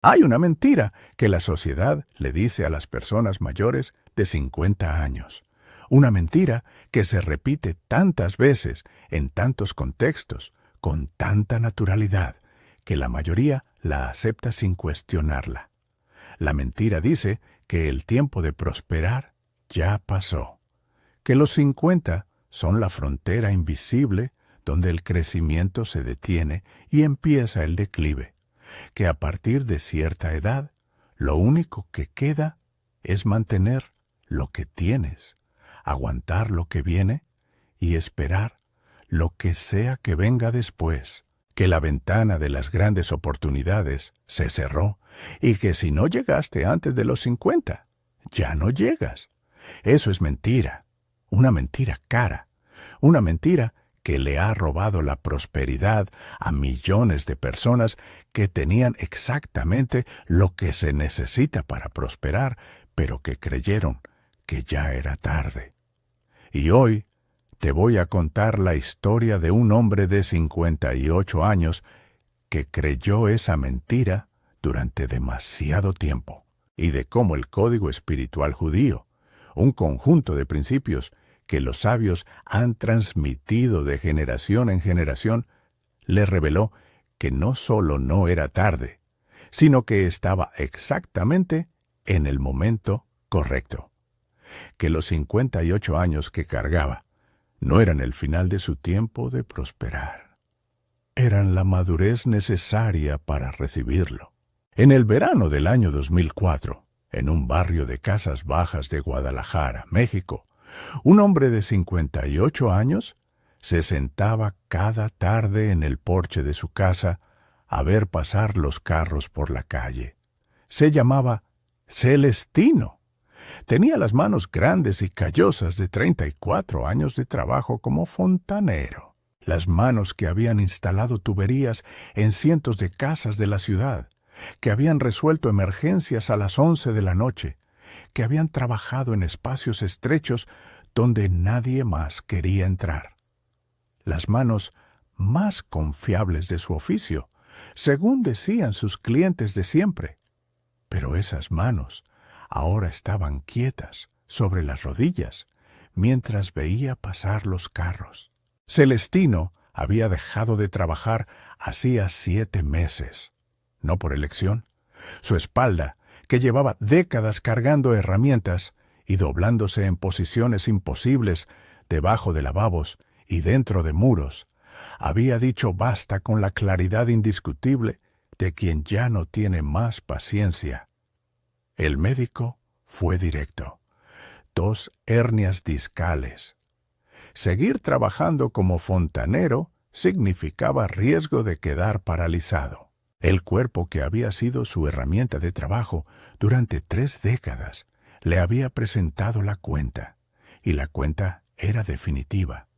Hay una mentira que la sociedad le dice a las personas mayores de 50 años. Una mentira que se repite tantas veces, en tantos contextos, con tanta naturalidad, que la mayoría la acepta sin cuestionarla. La mentira dice que el tiempo de prosperar ya pasó, que los 50 son la frontera invisible donde el crecimiento se detiene y empieza el declive, que a partir de cierta edad, lo único que queda es mantener lo que tienes, aguantar lo que viene y esperar lo que sea que venga después, que la ventana de las grandes oportunidades se cerró y que si no llegaste antes de los 50, ya no llegas. Eso es mentira, una mentira cara, una mentira que le ha robado la prosperidad a millones de personas que tenían exactamente lo que se necesita para prosperar, pero que creyeron que ya era tarde. Y hoy te voy a contar la historia de un hombre de 58 años que creyó esa mentira durante demasiado tiempo, y de cómo el código espiritual judío, un conjunto de principios que los sabios han transmitido de generación en generación, le reveló que no solo no era tarde, sino que estaba exactamente en el momento correcto, que los 58 años que cargaba no eran el final de su tiempo de prosperar, eran la madurez necesaria para recibirlo. En el verano del año 2004, en un barrio de casas bajas de Guadalajara, México, un hombre de 58 años se sentaba cada tarde en el porche de su casa a ver pasar los carros por la calle. Se llamaba Celestino. Tenía las manos grandes y callosas de 34 años de trabajo como fontanero. Las manos que habían instalado tuberías en cientos de casas de la ciudad, que habían resuelto emergencias a las 11 de la noche, que habían trabajado en espacios estrechos donde nadie más quería entrar. Las manos más confiables de su oficio, según decían sus clientes de siempre. Pero esas manos ahora estaban quietas sobre las rodillas mientras veía pasar los carros. Celestino había dejado de trabajar hacía 7 meses, no por elección. Su espalda, que llevaba décadas cargando herramientas y doblándose en posiciones imposibles debajo de lavabos y dentro de muros, había dicho basta con la claridad indiscutible de quien ya no tiene más paciencia. El médico fue directo. 2 hernias discales. Seguir trabajando como fontanero significaba riesgo de quedar paralizado. El cuerpo que había sido su herramienta de trabajo durante 3 décadas le había presentado la cuenta, y la cuenta era definitiva.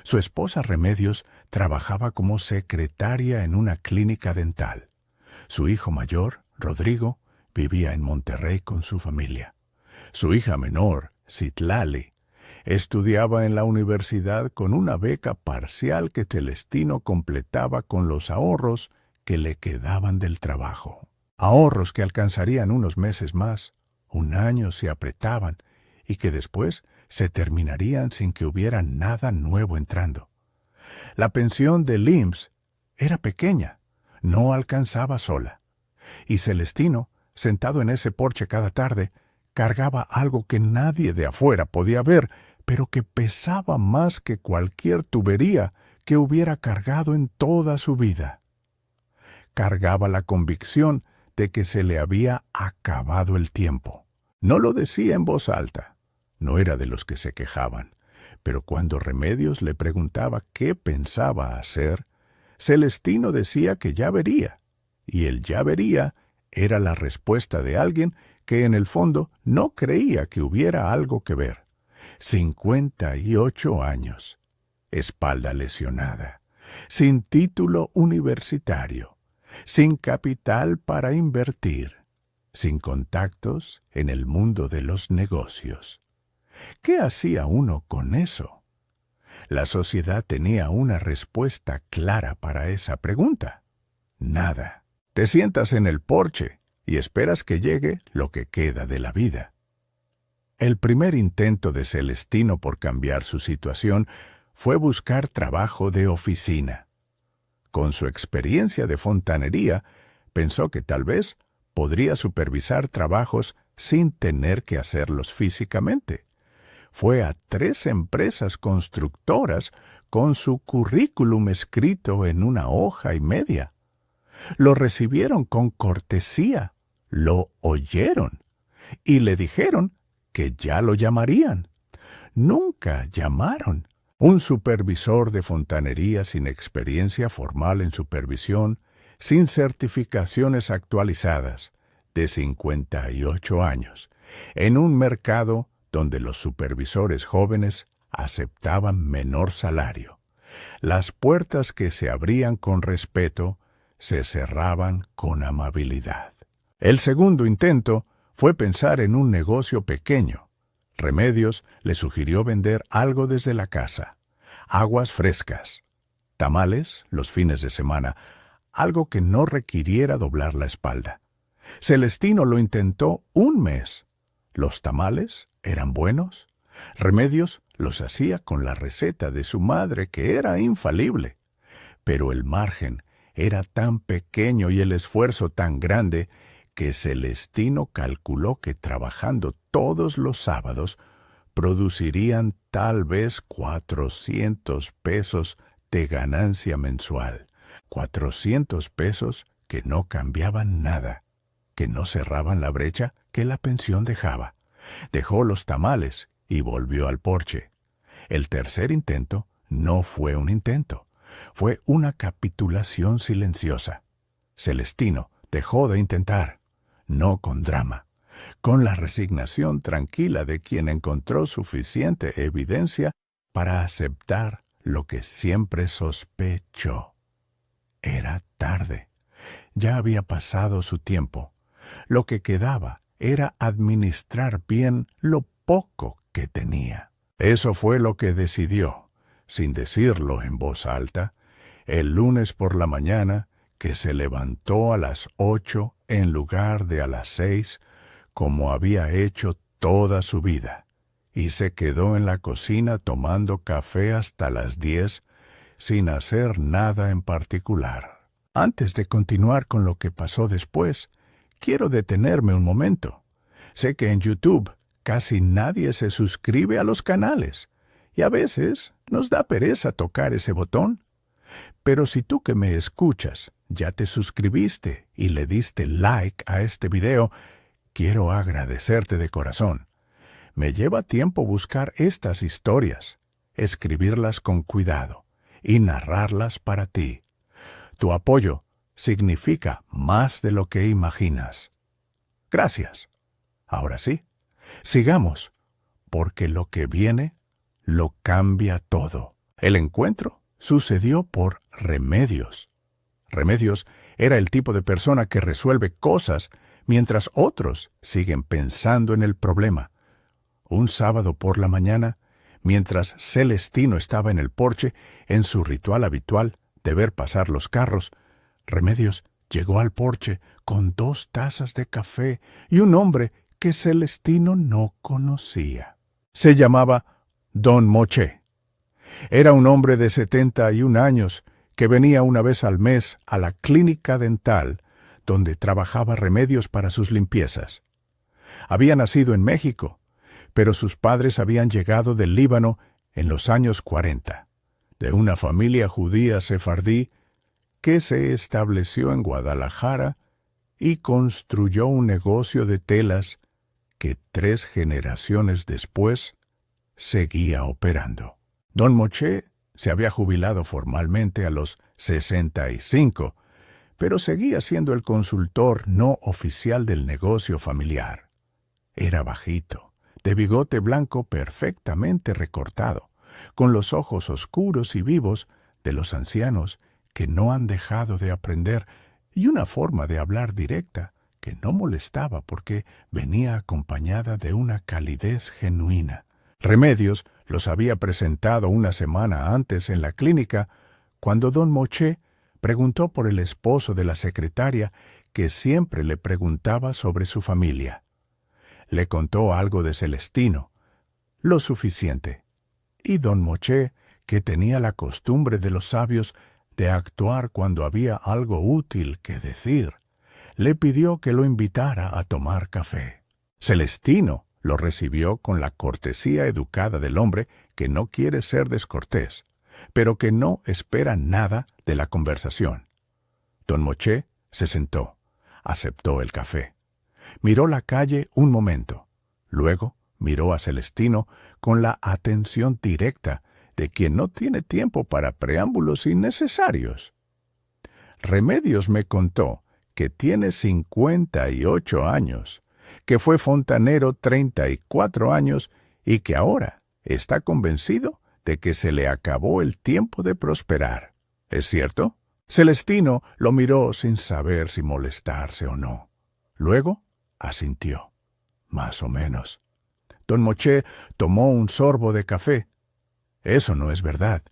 Su esposa Remedios trabajaba como secretaria en una clínica dental. Su hijo mayor, Rodrigo, vivía en Monterrey con su familia. Su hija menor, Citlali, estudiaba en la universidad con una beca parcial que Celestino completaba con los ahorros que le quedaban del trabajo. Ahorros que alcanzarían unos meses más, un año si apretaban, y que después se terminarían sin que hubiera nada nuevo entrando. La pensión del IMSS era pequeña, no alcanzaba sola, y Celestino, sentado en ese porche cada tarde, cargaba algo que nadie de afuera podía ver, pero que pesaba más que cualquier tubería que hubiera cargado en toda su vida. Cargaba la convicción de que se le había acabado el tiempo. No lo decía en voz alta, no era de los que se quejaban, pero cuando Remedios le preguntaba qué pensaba hacer, Celestino decía que ya vería, y el ya vería era la respuesta de alguien que en el fondo no creía que hubiera algo que ver. 58 años, espalda lesionada, sin título universitario, sin capital para invertir, sin contactos en el mundo de los negocios. ¿Qué hacía uno con eso? La sociedad tenía una respuesta clara para esa pregunta. Nada. Te sientas en el porche y esperas que llegue lo que queda de la vida. El primer intento de Celestino por cambiar su situación fue buscar trabajo de oficina. Con su experiencia de fontanería, pensó que tal vez podría supervisar trabajos sin tener que hacerlos físicamente. Fue a 3 empresas constructoras con su currículum escrito en una hoja y media. Lo recibieron con cortesía, lo oyeron y le dijeron que ya lo llamarían. Nunca llamaron. Un supervisor de fontanería sin experiencia formal en supervisión, sin certificaciones actualizadas, de 58 años, en un mercado donde los supervisores jóvenes aceptaban menor salario. Las puertas que se abrían con respeto se cerraban con amabilidad. El segundo intento fue pensar en un negocio pequeño. Remedios le sugirió vender algo desde la casa. Aguas frescas, tamales los fines de semana, algo que no requiriera doblar la espalda. Celestino lo intentó 1 mes. Los tamales eran buenos. Remedios los hacía con la receta de su madre, que era infalible. Pero el margen era tan pequeño y el esfuerzo tan grande que Celestino calculó que trabajando todos los sábados producirían tal vez 400 pesos de ganancia mensual. 400 pesos que no cambiaban nada, que no cerraban la brecha que la pensión dejaba. Dejó los tamales y volvió al porche. El tercer intento no fue un intento, fue una capitulación silenciosa. Celestino dejó de intentar, no con drama, con la resignación tranquila de quien encontró suficiente evidencia para aceptar lo que siempre sospechó. Era tarde. Ya había pasado su tiempo. Lo que quedaba era administrar bien lo poco que tenía. Eso fue lo que decidió, sin decirlo en voz alta, el lunes por la mañana, que se levantó a las 8 en lugar de a las 6, como había hecho toda su vida, y se quedó en la cocina tomando café hasta las 10, sin hacer nada en particular. Antes de continuar con lo que pasó después, quiero detenerme un momento. Sé que en YouTube casi nadie se suscribe a los canales, y a veces nos da pereza tocar ese botón. Pero si tú que me escuchas ya te suscribiste y le diste like a este video, quiero agradecerte de corazón. Me lleva tiempo buscar estas historias, escribirlas con cuidado y narrarlas para ti. Tu apoyo significa más de lo que imaginas. Gracias. Ahora sí, sigamos, porque lo que viene lo cambia todo. El encuentro sucedió por Remedios. Remedios era el tipo de persona que resuelve cosas mientras otros siguen pensando en el problema. Un sábado por la mañana, mientras Celestino estaba en el porche, en su ritual habitual de ver pasar los carros, Remedios llegó al porche con 2 tazas de café y un hombre que Celestino no conocía. Se llamaba Don Moché. Era un hombre de 71 años que venía una vez al mes a la clínica dental donde trabajaba Remedios para sus limpiezas. Había nacido en México, pero sus padres habían llegado del Líbano en los años 40, de una familia judía sefardí que se estableció en Guadalajara y construyó un negocio de telas que 3 generaciones después seguía operando. Don Moché se había jubilado formalmente a los 65, pero seguía siendo el consultor no oficial del negocio familiar. Era bajito, de bigote blanco perfectamente recortado, con los ojos oscuros y vivos de los ancianos que no han dejado de aprender, y una forma de hablar directa que no molestaba porque venía acompañada de una calidez genuina. Remedios los había presentado una semana antes en la clínica, cuando Don Moché preguntó por el esposo de la secretaria, que siempre le preguntaba sobre su familia. Le contó algo de Celestino, lo suficiente, y don Moché, que tenía la costumbre de los sabios de actuar cuando había algo útil que decir, le pidió que lo invitara a tomar café. Celestino lo recibió con la cortesía educada del hombre que no quiere ser descortés, pero que no espera nada de la conversación. Don Moché se sentó, aceptó el café. Miró la calle un momento, luego miró a Celestino con la atención directa de quien no tiene tiempo para preámbulos innecesarios. Remedios me contó que tiene 58 años, que fue fontanero 34 años y que ahora está convencido de que se le acabó el tiempo de prosperar. ¿Es cierto? Celestino lo miró sin saber si molestarse o no. Luego asintió. Más o menos. Don Moché tomó un sorbo de café. Eso no es verdad.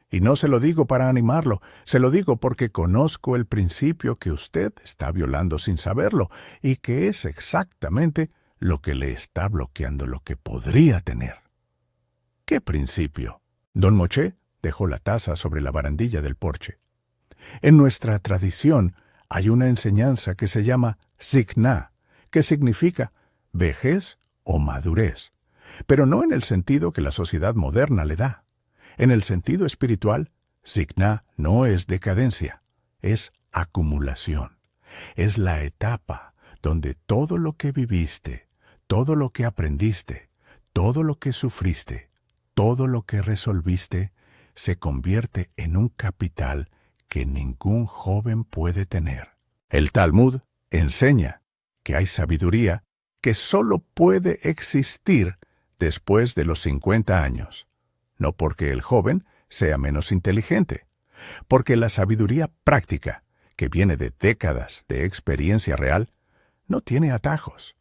Y no se lo digo para animarlo, se lo digo porque conozco el principio que usted está violando sin saberlo y que es exactamente lo que le está bloqueando lo que podría tener. ¿Qué principio? Don Moché dejó la taza sobre la barandilla del porche. En nuestra tradición hay una enseñanza que se llama Sikná, que significa vejez o madurez, pero no en el sentido que la sociedad moderna le da. En el sentido espiritual, Sikná no es decadencia, es acumulación. Es la etapa donde todo lo que viviste, todo lo que aprendiste, todo lo que sufriste, todo lo que resolviste, se convierte en un capital que ningún joven puede tener. El Talmud enseña que hay sabiduría que solo puede existir después de los 50 años. No porque el joven sea menos inteligente, porque la sabiduría práctica, que viene de décadas de experiencia real, no tiene atajos.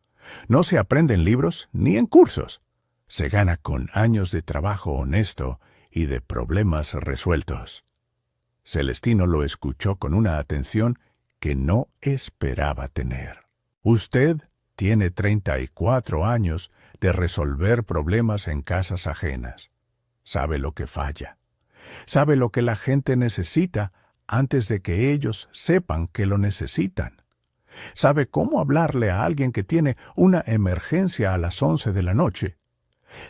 No se aprende en libros ni en cursos. Se gana con años de trabajo honesto y de problemas resueltos. Celestino lo escuchó con una atención que no esperaba tener. Usted tiene 34 años de resolver problemas en casas ajenas. Sabe lo que falla. Sabe lo que la gente necesita antes de que ellos sepan que lo necesitan. Sabe cómo hablarle a alguien que tiene una emergencia a las 11 de la noche.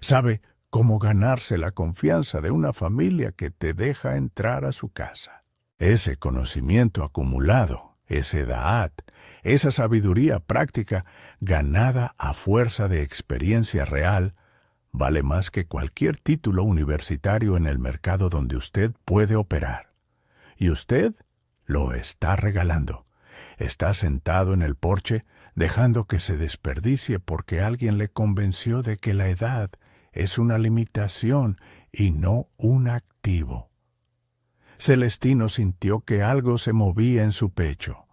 Sabe cómo ganarse la confianza de una familia que te deja entrar a su casa. Ese conocimiento acumulado, ese da'at, esa sabiduría práctica ganada a fuerza de experiencia real, vale más que cualquier título universitario en el mercado donde usted puede operar. Y usted lo está regalando. Está sentado en el porche, dejando que se desperdicie porque alguien le convenció de que la edad es una limitación y no un activo. Celestino sintió que algo se movía en su pecho.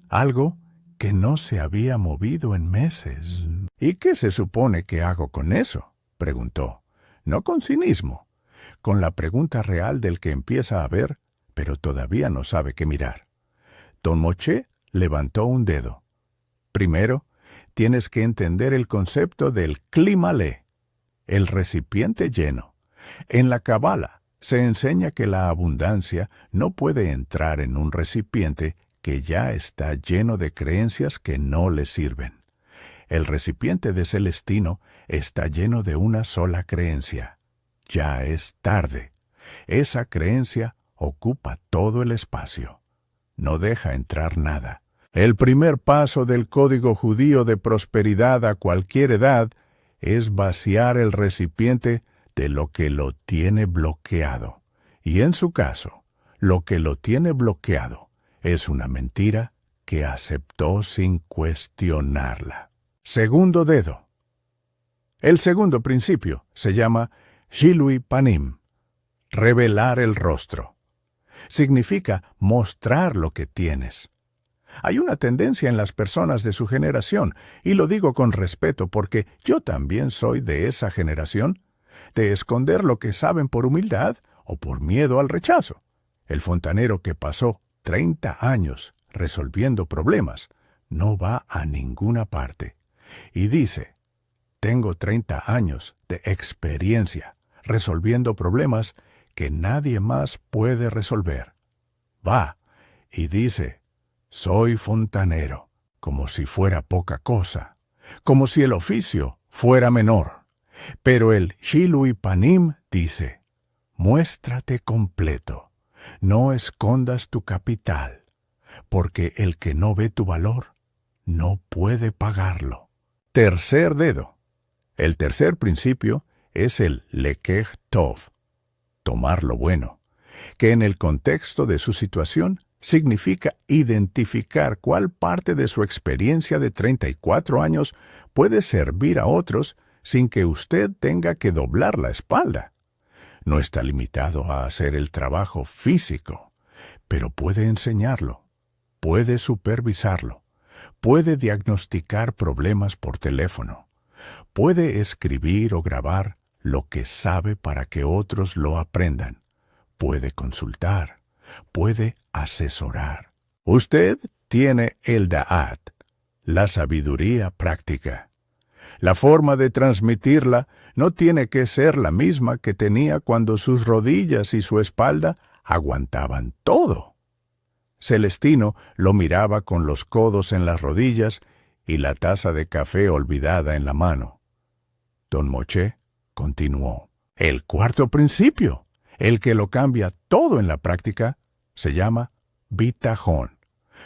Algo que no se había movido en meses. ¿Y qué se supone que hago con eso?, preguntó, no con cinismo, con la pregunta real del que empieza a ver, pero todavía no sabe qué mirar. Don Moché levantó un dedo. Primero, tienes que entender el concepto del Kli Malé, el recipiente lleno. En la Kabbalah se enseña que la abundancia no puede entrar en un recipiente que ya está lleno de creencias que no le sirven. El recipiente de Celestino está lleno de una sola creencia. Ya es tarde. Esa creencia ocupa todo el espacio. No deja entrar nada. El primer paso del código judío de prosperidad a cualquier edad es vaciar el recipiente de lo que lo tiene bloqueado. Y en su caso, lo que lo tiene bloqueado es una mentira que aceptó sin cuestionarla. Segundo dedo. El segundo principio se llama Shilui Panim, revelar el rostro. Significa mostrar lo que tienes. Hay una tendencia en las personas de su generación, y lo digo con respeto porque yo también soy de esa generación, de esconder lo que saben por humildad o por miedo al rechazo. El fontanero que pasó 30 años resolviendo problemas, no va a ninguna parte. Y dice, tengo 30 años de experiencia resolviendo problemas que nadie más puede resolver. Va y dice, soy fontanero, como si fuera poca cosa, como si el oficio fuera menor. Pero el Shilui Panim dice, muéstrate completo, no escondas tu capital, porque el que no ve tu valor, no puede pagarlo. Tercer dedo. El tercer principio es el Lekech Tov, tomar lo bueno, que en el contexto de su situación significa identificar cuál parte de su experiencia de 34 años puede servir a otros sin que usted tenga que doblar la espalda. No está limitado a hacer el trabajo físico, pero puede enseñarlo, puede supervisarlo, puede diagnosticar problemas por teléfono, puede escribir o grabar lo que sabe para que otros lo aprendan, puede consultar, puede asesorar. Usted tiene el Da'at, la sabiduría práctica. La forma de transmitirla no tiene que ser la misma que tenía cuando sus rodillas y su espalda aguantaban todo. Celestino lo miraba con los codos en las rodillas y la taza de café olvidada en la mano. Don Moshe continuó. El cuarto principio, el que lo cambia todo en la práctica, se llama bitajón,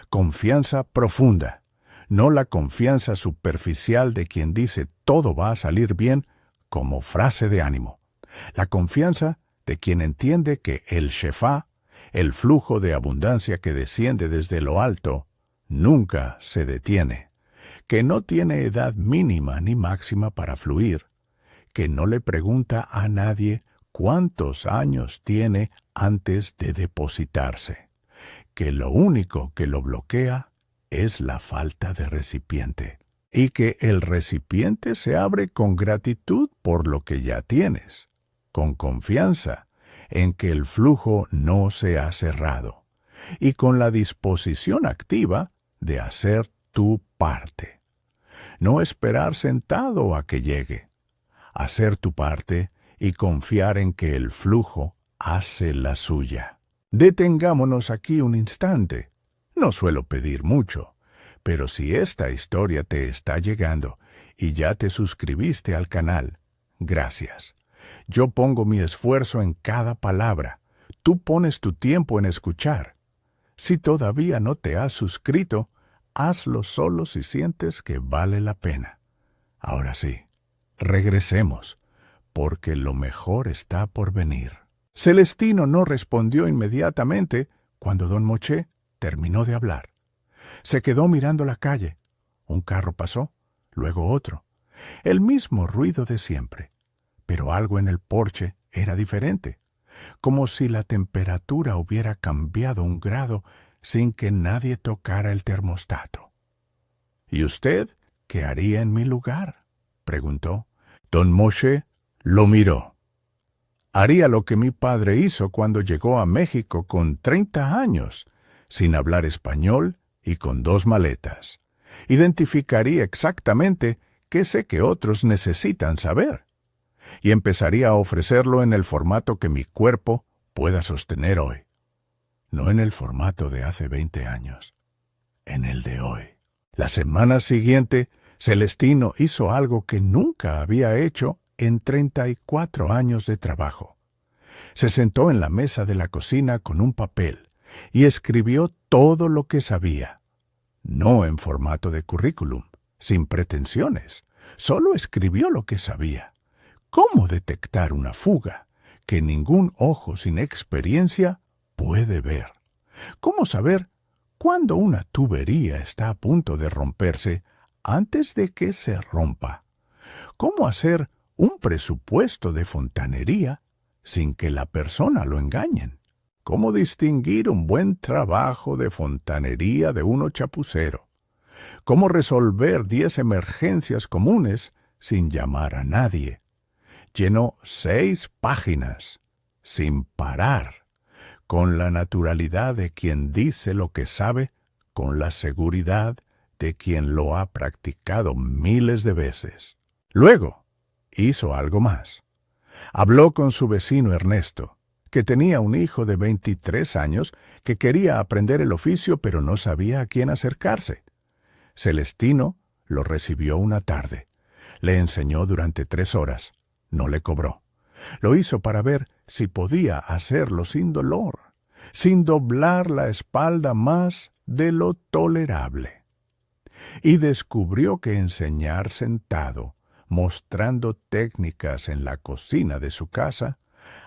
confianza profunda, no la confianza superficial de quien dice todo va a salir bien como frase de ánimo. La confianza de quien entiende que el Shefá, el flujo de abundancia que desciende desde lo alto, nunca se detiene, que no tiene edad mínima ni máxima para fluir, que no le pregunta a nadie cuántos años tiene antes de depositarse, que lo único que lo bloquea es la falta de recipiente, y que el recipiente se abre con gratitud por lo que ya tienes, con confianza en que el flujo no se ha cerrado, y con la disposición activa de hacer tu parte. No esperar sentado a que llegue, hacer tu parte y confiar en que el flujo hace la suya. Detengámonos aquí un instante. No suelo pedir mucho, pero si esta historia te está llegando y ya te suscribiste al canal, gracias. Yo pongo mi esfuerzo en cada palabra. Tú pones tu tiempo en escuchar. Si todavía no te has suscrito, hazlo solo si sientes que vale la pena. Ahora sí, regresemos, porque lo mejor está por venir. Celestino no respondió inmediatamente cuando don Moshe terminó de hablar. Se quedó mirando la calle. Un carro pasó, luego otro. El mismo ruido de siempre, pero algo en el porche era diferente, como si la temperatura hubiera cambiado 1 grado sin que nadie tocara el termostato. ¿Y usted qué haría en mi lugar?, preguntó. Don Moshe lo miró. Haría lo que mi padre hizo cuando llegó a México con 30 años, sin hablar español y con 2 maletas. Identificaría exactamente qué sé que otros necesitan saber, y empezaría a ofrecerlo en el formato que mi cuerpo pueda sostener hoy. No en el formato de hace 20 años, en el de hoy. La semana siguiente, Celestino hizo algo que nunca había hecho en 34 años de trabajo. Se sentó en la mesa de la cocina con un papel y escribió todo lo que sabía. No en formato de currículum, sin pretensiones. Solo escribió lo que sabía. ¿Cómo detectar una fuga que ningún ojo sin experiencia puede ver? ¿Cómo saber cuándo una tubería está a punto de romperse antes de que se rompa? ¿Cómo hacer un presupuesto de fontanería sin que la persona lo engañen? ¿Cómo distinguir un buen trabajo de fontanería de uno chapucero? ¿Cómo resolver 10 emergencias comunes sin llamar a nadie? Llenó 6 páginas, sin parar, con la naturalidad de quien dice lo que sabe con la seguridad de quien lo ha practicado miles de veces. Luego, hizo algo más. Habló con su vecino Ernesto, que tenía un hijo de 23 años que quería aprender el oficio pero no sabía a quién acercarse. Celestino lo recibió una tarde. Le enseñó durante 3 horas. No le cobró. Lo hizo para ver si podía hacerlo sin dolor, sin doblar la espalda más de lo tolerable. Y descubrió que enseñar sentado, mostrando técnicas en la cocina de su casa,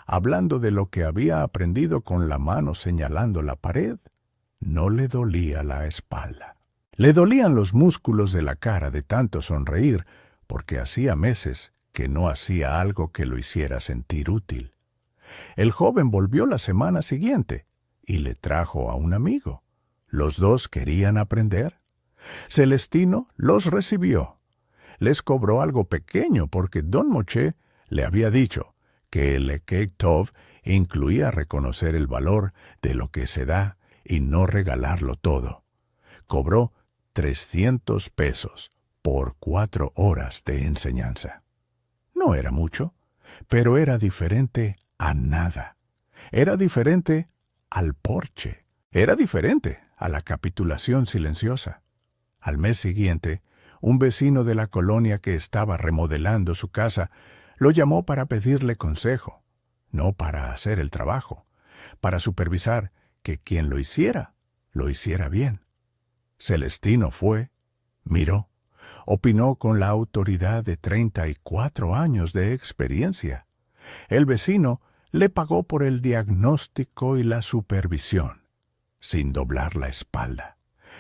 hablando de lo que había aprendido con la mano señalando la pared, no le dolía la espalda. Le dolían los músculos de la cara de tanto sonreír, porque hacía meses que no hacía algo que lo hiciera sentir útil. El joven volvió la semana siguiente y le trajo a un amigo. Los dos querían aprender. Celestino los recibió. Les cobró algo pequeño porque Don Moché le había dicho que el Lekek Tov incluía reconocer el valor de lo que se da y no regalarlo todo. Cobró 300 pesos por 4 horas de enseñanza. No era mucho, pero era diferente a nada. Era diferente al porche. Era diferente a la capitulación silenciosa. Al mes siguiente, un vecino de la colonia que estaba remodelando su casa lo llamó para pedirle consejo, no para hacer el trabajo, para supervisar que quien lo hiciera bien. Celestino fue, miró, opinó con la autoridad de 34 años de experiencia. El vecino le pagó por el diagnóstico y la supervisión, sin doblar la espalda,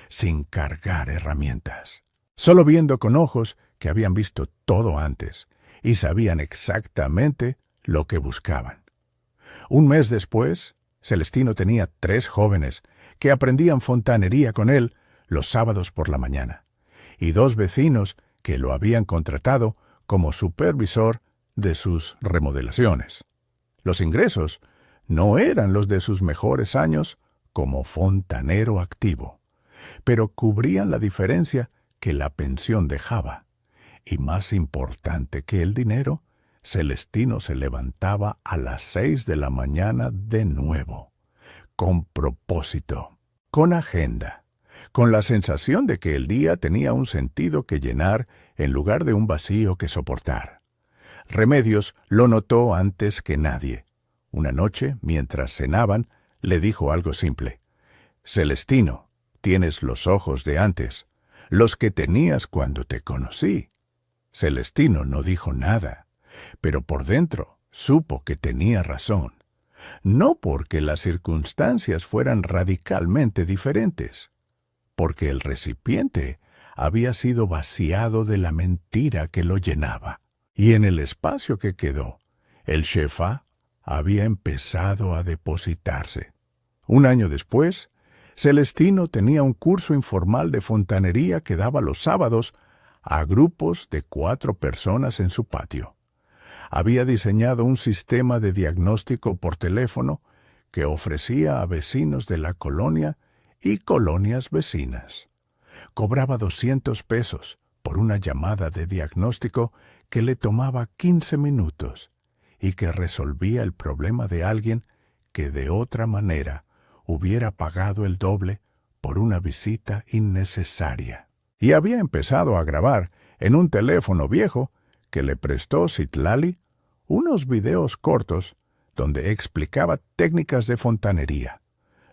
sin cargar herramientas, solo viendo con ojos que habían visto todo antes y sabían exactamente lo que buscaban. Un mes después, Celestino tenía 3 jóvenes que aprendían fontanería con él los sábados por la mañana, y 2 vecinos que lo habían contratado como supervisor de sus remodelaciones. Los ingresos no eran los de sus mejores años como fontanero activo, pero cubrían la diferencia que la pensión dejaba. Y más importante que el dinero, Celestino se levantaba a las 6 de la mañana de nuevo, con propósito, con agenda, con la sensación de que el día tenía un sentido que llenar en lugar de un vacío que soportar. Remedios lo notó antes que nadie. Una noche, mientras cenaban, le dijo algo simple. «Celestino, tienes los ojos de antes, los que tenías cuando te conocí». Celestino no dijo nada, pero por dentro supo que tenía razón. No porque las circunstancias fueran radicalmente diferentes, porque el recipiente había sido vaciado de la mentira que lo llenaba. Y en el espacio que quedó, el shefá había empezado a depositarse. Un año después, Celestino tenía un curso informal de fontanería que daba los sábados a grupos de 4 personas en su patio. Había diseñado un sistema de diagnóstico por teléfono que ofrecía a vecinos de la colonia y colonias vecinas. Cobraba 200 pesos por una llamada de diagnóstico que le tomaba 15 minutos y que resolvía el problema de alguien que de otra manera hubiera pagado el doble por una visita innecesaria. Y había empezado a grabar en un teléfono viejo que le prestó Citlali unos videos cortos donde explicaba técnicas de fontanería.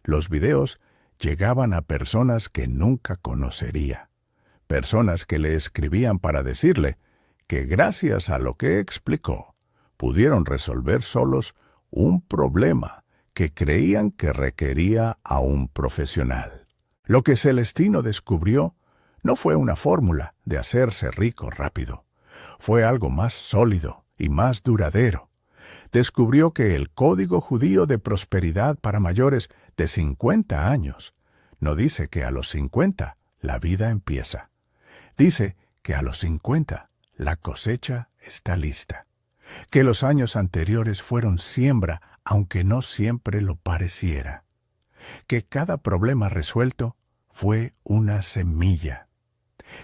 Los videos llegaban a personas que nunca conocería, personas que le escribían para decirle que gracias a lo que explicó, pudieron resolver solos un problema que creían que requería a un profesional. Lo que Celestino descubrió no fue una fórmula de hacerse rico rápido, fue algo más sólido y más duradero. Descubrió que el código judío de prosperidad para mayores de 50 años no dice que a los 50 la vida empieza. Dice que a los 50 la cosecha está lista. Que los años anteriores fueron siembra, aunque no siempre lo pareciera. Que cada problema resuelto fue una semilla,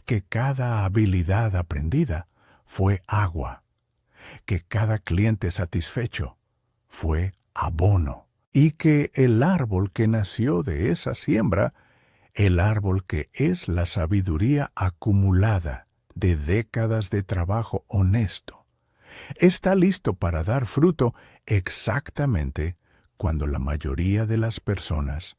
que cada habilidad aprendida fue agua, que cada cliente satisfecho fue abono, y que el árbol que nació de esa siembra, el árbol que es la sabiduría acumulada de décadas de trabajo honesto, está listo para dar fruto exactamente cuando la mayoría de las personas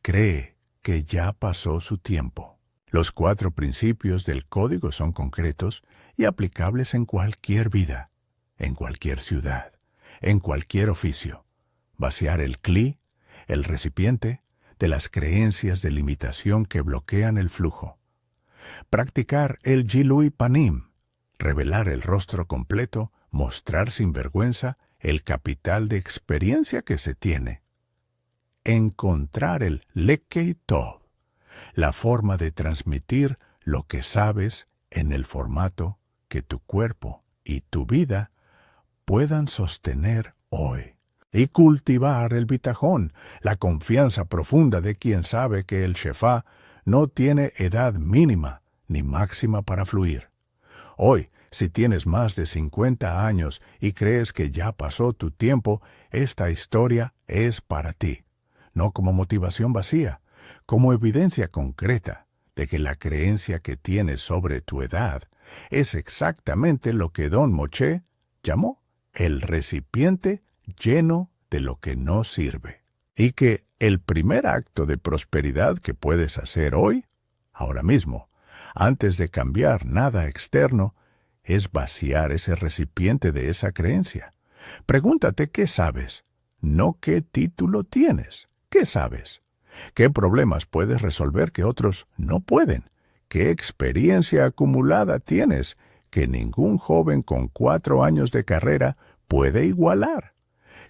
cree que ya pasó su tiempo. Los 4 principios del código son concretos y aplicables en cualquier vida, en cualquier ciudad, en cualquier oficio. Vaciar el cli, el recipiente, de las creencias de limitación que bloquean el flujo. Practicar el Jilui Panim, revelar el rostro completo, mostrar sin vergüenza el capital de experiencia que se tiene. Encontrar el Lekei Tov, la forma de transmitir lo que sabes en el formato que tu cuerpo y tu vida puedan sostener hoy. Y cultivar el bitajón, la confianza profunda de quien sabe que el shefá no tiene edad mínima ni máxima para fluir. Hoy, si tienes más de 50 años y crees que ya pasó tu tiempo, esta historia es para ti, no como motivación vacía, como evidencia concreta de que la creencia que tienes sobre tu edad es exactamente lo que Don Moshe llamó el recipiente lleno de lo que no sirve. Y que el primer acto de prosperidad que puedes hacer hoy, ahora mismo, antes de cambiar nada externo, es vaciar ese recipiente de esa creencia. Pregúntate qué sabes, no qué título tienes. ¿Qué sabes? ¿Qué problemas puedes resolver que otros no pueden? ¿Qué experiencia acumulada tienes que ningún joven con 4 años de carrera puede igualar?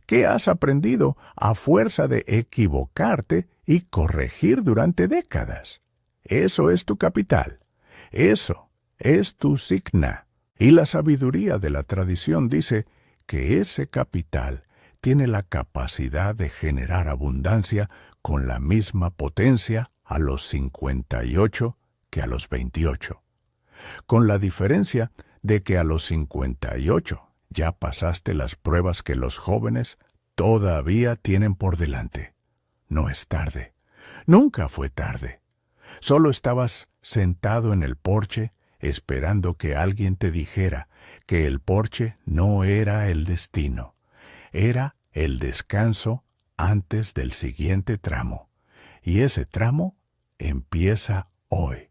¿Qué has aprendido a fuerza de equivocarte y corregir durante décadas? Eso es tu capital. Eso es tu signa. Y la sabiduría de la tradición dice que ese capital tiene la capacidad de generar abundancia con la misma potencia a los 58 que a los 28. Con la diferencia de que a los 58 ya pasaste las pruebas que los jóvenes todavía tienen por delante. No es tarde. Nunca fue tarde. Solo estabas sentado en el porche esperando que alguien te dijera que el porche no era el destino. Era el descanso antes del siguiente tramo. Y ese tramo empieza hoy.